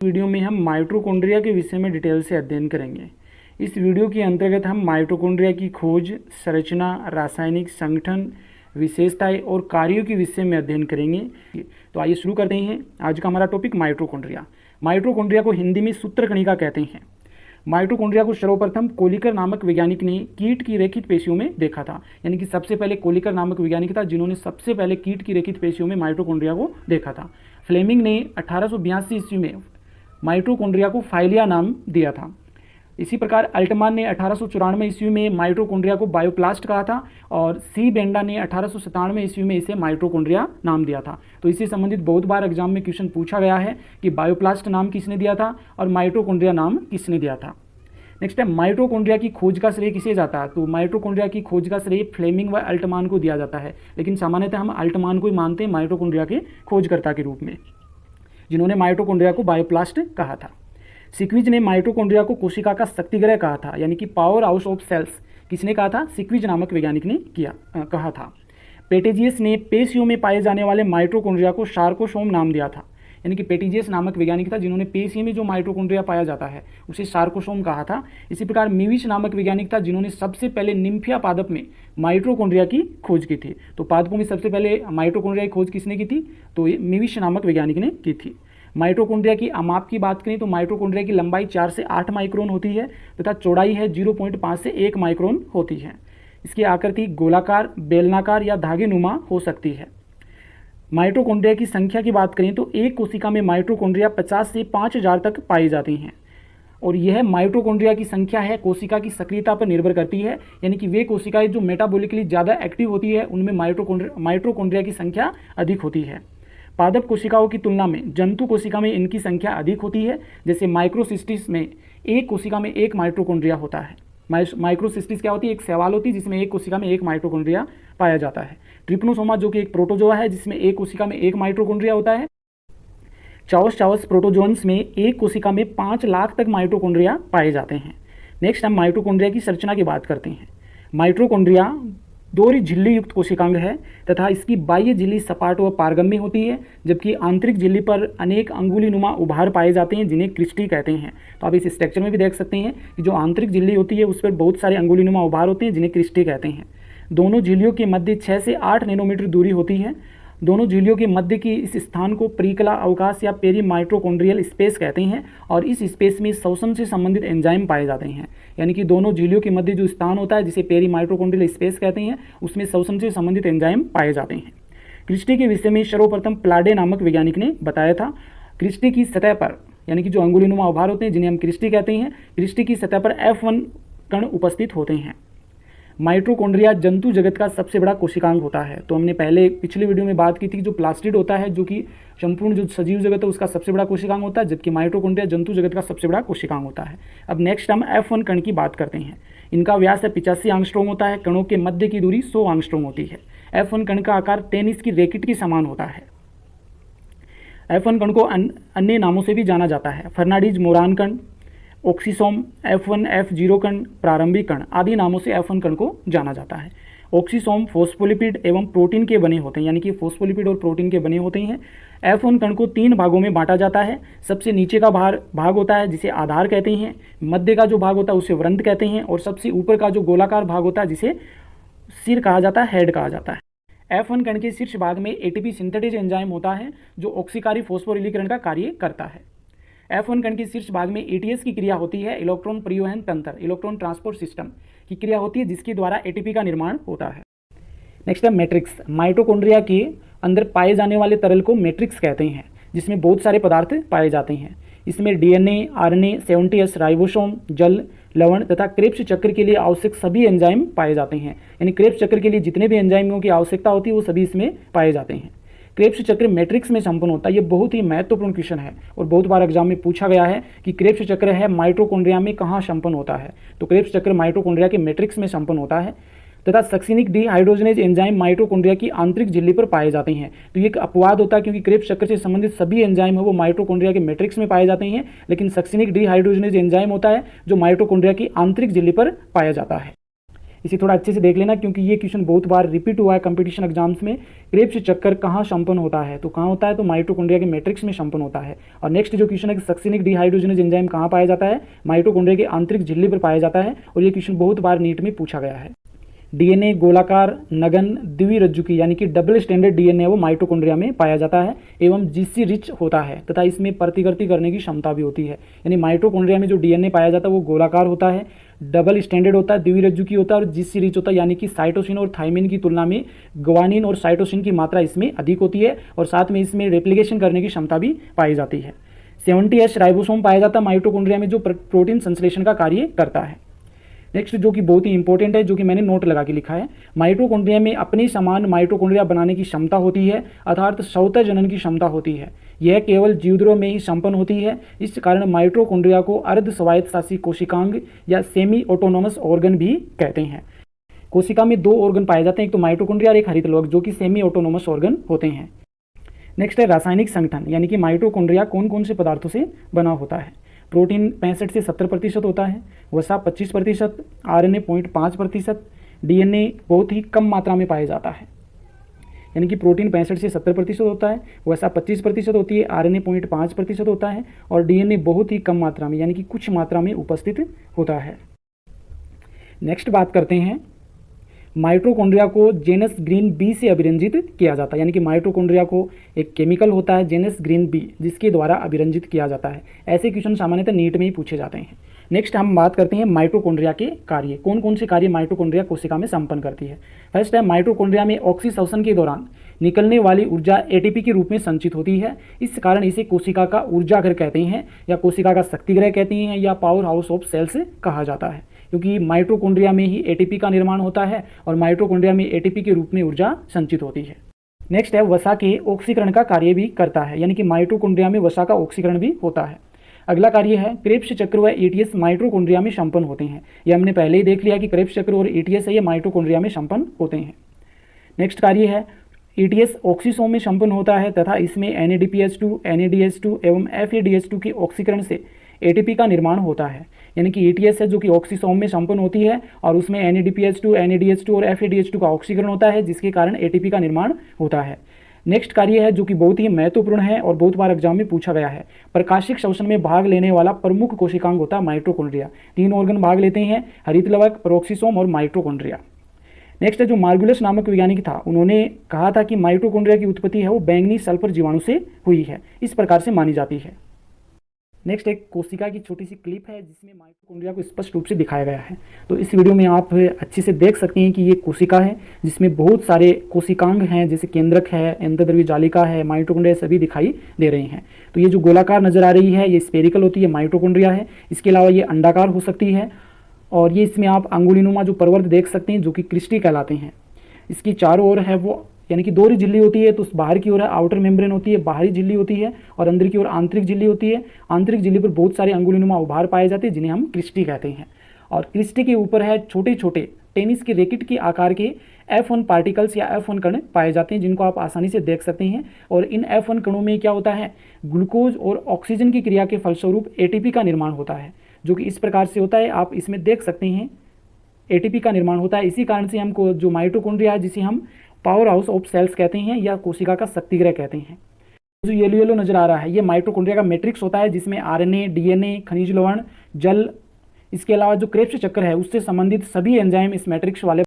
Video में हम mitochondria के विषय में डिटेल से अध्ययन करेंगे। इस वीडियो के अंतर्गत हम माइटोकॉन्ड्रिया की खोज, संरचना, रासायनिक संगठन, विशेषताएं और कार्यों के विषय में अध्ययन करेंगे। तो आइए शुरू करते हैं। आज का हमारा टॉपिक माइटोकॉन्ड्रिया। माइटोकॉन्ड्रिया को हिंदी में सूत्रकणिका कहते हैं। माइटोकॉन्ड्रिया को सर्वप्रथम कोलिकर नामक वैज्ञानिक ने कीट की रेखित पेशियों में देखा था। यानी कि सबसे पहले कोलिकर नामक वैज्ञानिक था जिन्होंने सबसे पहले कीट की रेखित पेशियों में माइटोकॉन्ड्रिया को देखा था। फ्लेमिंग ने 1882 ईस्वी में माइटोकॉन्ड्रिया को फाइलिया नाम दिया था। इसी प्रकार अल्टमान ने 1894 ईस्वी में माइटोकॉन्ड्रिया को बायोप्लास्ट कहा था और सी बेंडा ने 1897 ईस्वी में इसे माइटोकॉन्ड्रिया नाम दिया था। तो इससे संबंधित बहुत बार एग्जाम में क्वेश्चन पूछा गया है कि बायोप्लास्ट नाम किसने दिया था और माइटोकॉन्ड्रिया नाम किसने दिया था। नेक्स्ट है, माइटोकॉन्ड्रिया की खोज का श्रेय किसे जाता है? तो माइटोकॉन्ड्रिया की खोज का श्रेय फ्लेमिंग व अल्टमान को दिया जाता है, लेकिन सामान्यतः हम अल्टमान को ही मानते हैं माइटोकॉन्ड्रिया के खोजकर्ता के रूप में, जिन्होंने माइटोकॉन्ड्रिया को बायोप्लास्ट कहा था। सिक्विज ने माइटोकॉन्ड्रिया को कोशिका का शक्तिगृह कहा था, यानी कि पावर हाउस ऑफ सेल्स किसने कहा था? सिक्विज नामक वैज्ञानिक ने कहा था। पेटेजियस ने पेशियों में पाए जाने वाले माइटोकॉन्ड्रिया को सार्कोसोम नाम दिया था। यानी कि पेटेजियस नामक वैज्ञानिक था जिन्होंने पेशी में जो माइटोकॉन्ड्रिया पाया जाता है उसे सार्कोसोम कहा था। इसी प्रकार मिविश नामक वैज्ञानिक था जिन्होंने सबसे पहले निम्फिया पादप में माइटोकॉन्ड्रिया की खोज की थी। तो पादपों में सबसे पहले माइटोकॉन्ड्रिया की खोज किसने की थी? तो ये मिविश नामक वैज्ञानिक ने की थी। माइटोकॉन्ड्रिया की आमाप की बात करें तो माइटोकॉन्ड्रिया की लंबाई 4 से 8 माइक्रोन होती है तथा चौड़ाई है 0.5 से 1 माइक्रोन होती है। इसकी आकृति गोलाकार, बेलनाकार या धागेनुमा हो सकती है। माइटोकॉन्ड्रिया की संख्या की बात करें तो एक कोशिका में माइटोकॉन्ड्रिया 50 से 5000 तक पाई जाती हैं और यह माइटोकॉन्ड्रिया की संख्या है कोशिका की सक्रियता पर निर्भर करती है। यानी कि वे कोशिकाएं जो मेटाबॉलिकली ज़्यादा एक्टिव होती है उनमें माइटोकॉन्ड्रिया की संख्या अधिक होती है। पादप कोशिकाओं की तुलना में जंतु कोशिका में इनकी संख्या अधिक होती है। जैसे माइक्रोसिस्टिस में एक कोशिका में एक माइटोकॉन्ड्रिया होता है। माइक्रोसिस्टिस क्या होती है? एक शैवाल होती है जिसमें एक कोशिका में एक माइटोकॉन्ड्रिया पाया जाता है। ट्रिप्नोसोमा जो कि एक प्रोटोजोआ है जिसमें एक कोशिका में एक माइटोकॉन्ड्रिया होता है। चावस प्रोटोजोन्स में एक कोशिका में 5 लाख तक माइटोकॉन्ड्रिया पाए जाते हैं। नेक्स्ट हम माइटोकॉन्ड्रिया की संरचना की बात करते हैं। माइटोकॉन्ड्रिया दोहरी झिल्ली युक्त कोशिकांग है तथा इसकी बाह्य झिल्ली सपाट व पारगम्य होती है, जबकि आंतरिक झिल्ली पर अनेक अंगुलीनुमा उभार पाए जाते हैं जिन्हें क्रिस्टी कहते हैं। तो आप इस स्ट्रक्चर में भी देख सकते हैं कि जो आंतरिक झिल्ली होती है उस पर बहुत सारे अंगुलीनुमा उभार होते हैं जिन्हें क्रिस्टी कहते हैं। दोनों झिल्लियों के मध्य 6 से 8 नैनोमीटर दूरी होती है। दोनों झिल्लियों के मध्य की इस स्थान को परिकला अवकाश या पेरी माइटोकॉन्ड्रियल स्पेस कहते हैं और इस स्पेस में श्वसन से संबंधित एंजाइम पाए जाते हैं। यानी कि दोनों झिल्लियों के मध्य जो स्थान होता है जिसे पेरी माइटोकॉन्ड्रियल स्पेस कहते हैं उसमें श्वसन से संबंधित एंजाइम पाए जाते हैं। क्रिस्टी के विषय में सर्वप्रथम प्लाडे नामक वैज्ञानिक ने बताया था। क्रिस्टी की सतह पर, यानी कि जो अंगुलीनुमा उभार होते हैं जिन्हें हम क्रिस्टी कहते हैं, क्रिस्टी की सतह पर F1 कण उपस्थित होते हैं। माइटोकॉन्ड्रिया जंतु जगत का सबसे बड़ा कोशिकांग होता है। तो हमने पहले पिछले वीडियो में बात की थी जो प्लास्टिड होता है जो कि संपूर्ण जो सजीव जगत है उसका सबसे बड़ा कोशिकांग होता है, जबकि माइटोकॉन्ड्रिया जंतु जगत का सबसे बड़ा कोशिकांग होता है। अब नेक्स्ट हम F1 कण की बात करते हैं। इनका व्यास 85 एंगस्ट्रॉम होता है। कणों के मध्य की दूरी 100 एंगस्ट्रॉम होती है। F1 कण का आकार टेनिस की रैकेट के समान होता है। F1 कण को अन्य नामों से भी जाना जाता है। फर्नाडीज मोरान कण, ऑक्सीसोम, F1, F0 कण, प्रारंभिक कण आदि नामों से F1 कण को जाना जाता है। ऑक्सीसोम फोस्फोलिपिड एवं प्रोटीन के बने होते हैं, यानी कि फोस्फोलिपिड और प्रोटीन के बने होते हैं। F1 कण को 3 भागों में बांटा जाता है। सबसे नीचे का भाग होता है जिसे आधार कहते हैं, मध्य का जो भाग होता है उसे वृंत कहते हैं और सबसे ऊपर का जो गोलाकार भाग होता है जिसे सिर कहा जाता है, हेड कहा जाता है। F1 कण के शीर्ष भाग में ATP सिंथेटेज एंजाइम होता है जो ऑक्सीकारी फोस्फोरिलीकरण का कार्य करता है। F1 कण के शीर्ष भाग में ATS की क्रिया होती है, इलेक्ट्रॉन परिवहन तंत्र, इलेक्ट्रॉन ट्रांसपोर्ट सिस्टम की क्रिया होती है जिसके द्वारा ATP का निर्माण होता है। नेक्स्ट है मैट्रिक्स। माइटोकॉन्ड्रिया के अंदर पाए जाने वाले तरल को मैट्रिक्स कहते हैं जिसमें बहुत सारे पदार्थ पाए जाते हैं। इसमें DNA, RNA, 70S, राइबोसोम, जल, लवण तथा क्रेब्स चक्र के लिए आवश्यक सभी एंजाइम पाए जाते हैं। यानी क्रेब्स चक्र के लिए जितने भी एंजाइमों की आवश्यकता होती है वो सभी इसमें पाए जाते हैं। क्रेब्स चक्र मैट्रिक्स में संपन्न होता है। ये बहुत ही महत्वपूर्ण क्वेश्चन है और बहुत बार एग्जाम में पूछा गया है कि क्रेब्स चक्र है माइटोकॉन्ड्रिया में कहाँ संपन्न होता है? तो क्रेब्स चक्र माइटोकॉन्ड्रिया के मैट्रिक्स में संपन्न होता है तथा सक्सिनिक डिहाइड्रोजनेज एंजाइम माइटोकॉन्ड्रिया की आंतरिक झिल्ली पर पाए जाते हैं। तो ये एक अपवाद होता है क्योंकि क्रेब्स चक्र से संबंधित सभी एंजाइम है वो माइटोकॉन्ड्रिया के मैट्रिक्स में पाए जाते हैं, लेकिन सक्सिनिक डिहाइड्रोजनेज एंजाइम होता है जो माइटोकॉन्ड्रिया की आंतरिक झिल्ली पर पाया जाता है। इसे थोड़ा अच्छे से देख लेना, क्योंकि ये क्वेश्चन बहुत बार रिपीट हुआ है कंपटीशन एग्जाम्स में। क्रेब्स चक्कर कहाँ संपन्न होता है, तो कहाँ होता है, तो माइटोकॉन्ड्रिया के मैट्रिक्स में संपन्न होता है। और नेक्स्ट जो क्वेश्चन है कि सक्सिनिक डिहाइड्रोजनेज एंजाइम कहाँ पाया जाता है, माइटोकॉन्ड्रिया के आंतरिक झिल्ली पर पाया जाता है, और ये क्वेश्चन बहुत बार नीट में पूछा गया है। डीएनए गोलाकार नगन द्विरज्जुकी यानी कि डबल स्टैंडर्ड डीएनए वो माइटोकॉन्ड्रिया में पाया जाता है एवं जीसी रिच होता है तथा इसमें प्रतिकृति करने की क्षमता भी होती है। यानी माइटोकॉन्ड्रिया में जो डीएनए पाया जाता है वो गोलाकार होता है, डबल स्टैंडर्ड होता है, द्विरज्जुकी होता है और जीसी रिच होता है, यानी कि साइटोसिन और थाइमिन की तुलना में ग्वानिन और साइटोसिन की मात्रा इसमें अधिक होती है और साथ में इसमें रेप्लिकेशन करने की क्षमता भी पाई जाती है। 70S राइबोसोम पाया जाता है माइटोकॉन्ड्रिया में जो प्रोटीन संश्लेषण का कार्य करता है। नेक्स्ट जो कि बहुत ही इंपॉर्टेंट है, जो कि मैंने नोट लगा के लिखा है, माइटोकॉन्ड्रिया में अपने समान माइटोकॉन्ड्रिया बनाने की क्षमता होती है, अर्थात स्वतः जनन की क्षमता होती है। यह केवल जीवद्रोह में ही संपन्न होती है। इस कारण माइटोकॉन्ड्रिया को अर्ध स्वायत्तशासी कोशिकांग या सेमी ऑटोनोमस ऑर्गन भी कहते हैं। कोशिका में 2 ऑर्गन पाए जाते हैं, एक तो माइटोकॉन्ड्रिया और एक हरितलवक, जो कि सेमी ऑटोनोमस ऑर्गन होते हैं। नेक्स्ट है रासायनिक संगठन, यानी कि माइटोकॉन्ड्रिया कौन कौन से पदार्थों से बना होता है। प्रोटीन 65 से 70% होता है, वसा 25%, आरएनए 0.5%, डीएनए बहुत ही कम मात्रा में पाया जाता है। यानी कि प्रोटीन 65 से 70% होता है, वसा 25% होती है, आरएनए 0.5% होता है और डीएनए बहुत ही कम मात्रा में यानी कि कुछ मात्रा में उपस्थित होता है। नेक्स्ट बात करते हैं, माइटोकॉन्ड्रिया को जेनस ग्रीन बी से अभिरंजित किया जाता है। यानी कि माइटोकॉन्ड्रिया को एक केमिकल होता है जेनस ग्रीन बी, जिसके द्वारा अभिरंजित किया जाता है। ऐसे क्वेश्चन सामान्यतः नीट में ही पूछे जाते हैं। नेक्स्ट हम बात करते हैं माइटोकॉन्ड्रिया के कार्य, कौन कौन से कार्य माइटोकॉन्ड्रिया कोशिका में संपन्न करती है। फर्स्ट है, माइटोकॉन्ड्रिया में ऑक्सीशोषण के दौरान निकलने वाली ऊर्जा एटीपी के रूप में संचित होती है। इस कारण इसे कोशिका का ऊर्जा घर कहते हैं या कोशिका का शक्तिगृह कहते हैं या पावर हाउस ऑफ सेल्स कहा जाता है, क्योंकि माइटोकॉन्ड्रिया में ही एटीपी का निर्माण होता है और माइटोकॉन्ड्रिया में एटीपी के रूप में ऊर्जा संचित होती है। नेक्स्ट है, वसा के ऑक्सीकरण का कार्य भी करता है, यानी कि माइटोकॉन्ड्रिया में वसा का ऑक्सीकरण भी होता है। अगला कार्य है, क्रेब्स चक्र व एटीएस माइटोकॉन्ड्रिया में संपन्न होते हैं। यह हमने पहले ही देख लिया कि क्रेब्स चक्र और एटीएस है ये माइटोकॉन्ड्रिया में संपन्न होते हैं। नेक्स्ट कार्य है, एटीएस ऑक्सीसोम में संपन्न होता है तथा इसमें NADPH2, NADH2 एवं FADH2 के ऑक्सीकरण से एटीपी का निर्माण होता है। यानी कि एटीएस है जो कि ऑक्सीसोम में संपन्न होती है और उसमें NADPH2, NADH2 और FADH2 का ऑक्सीकरण होता है, जिसके कारण एटीपी का निर्माण होता है। नेक्स्ट कार्य है जो कि बहुत ही महत्वपूर्ण है और बहुत बार एग्जाम में पूछा गया है, प्रकाशिक श्वसन में भाग लेने वाला प्रमुख कोशिकांग होता है माइटोकॉन्ड्रिया। 3 ऑर्गन भाग लेते हैं, हरितलवक, पेरोक्सिसोम और माइटोकॉन्ड्रिया। नेक्स्ट है, जो मार्गुलस नामक वैज्ञानिक था, उन्होंने कहा था कि माइटोकॉन्ड्रिया की उत्पत्ति है वो बैंगनी सल्फर जीवाणु से हुई है, इस प्रकार से मानी जाती है। नेक्स्ट एक कोशिका की छोटी सी क्लिप है जिसमें माइटोकॉन्ड्रिया को स्पष्ट रूप से दिखाया गया है। तो इस वीडियो में आप अच्छे से देख सकते हैं कि ये कोशिका है जिसमें बहुत सारे कोशिकांग हैं, जैसे केंद्रक है, अंतर्द्रव्य जालिका है, माइटोकॉन्ड्रिया सभी दिखाई दे रही हैं। तो ये जो गोलाकार नजर आ रही है ये स्फेरिकल होती है, माइटोकॉन्ड्रिया है। इसके अलावा ये अंडाकार हो सकती है और ये इसमें आप अंगुलीनुमा जो पर्वत देख सकते हैं जो कि क्रिस्टी कहलाते हैं। इसकी चारों ओर है वो यानी कि 2 झिल्ली होती है, तो उस बाहर की ओर है आउटर मेम्ब्रेन होती है, बाहरी झिल्ली होती है और अंदर की ओर आंतरिक झिल्ली होती है। आंतरिक झिल्ली पर बहुत सारे अंगुलीनुमा उभार पाए जाते हैं जिन्हें हम क्रिस्टी कहते हैं। और क्रिस्टी के ऊपर है छोटे छोटे टेनिस के रैकेट के आकार के F1 पार्टिकल्स या F1 कण पाए जाते हैं, जिनको आप आसानी से देख सकते हैं। और इन F1 कणों में क्या होता है, ग्लूकोज और ऑक्सीजन की क्रिया के फलस्वरूप एटीपी का निर्माण होता है, जो कि इस प्रकार से होता है, आप इसमें देख सकते हैं एटीपी का निर्माण होता है। इसी कारण से हमको जो माइटोकॉन्ड्रिया है जिसे हम पावर हाउस ऑफ सेल्स कहते हैं या कोशिका का शक्तिगृह कहते हैं। जो येलो येलो नजर आ रहा है ये माइटोकॉन्ड्रिया का मैट्रिक्स होता है, जिसमें आरएनए, डीएनए, खनिज लवण, जल, इसके अलावा जो क्रेब्स चक्र है उससे संबंधित सभी एंजाइम इस मैट्रिक्स वाले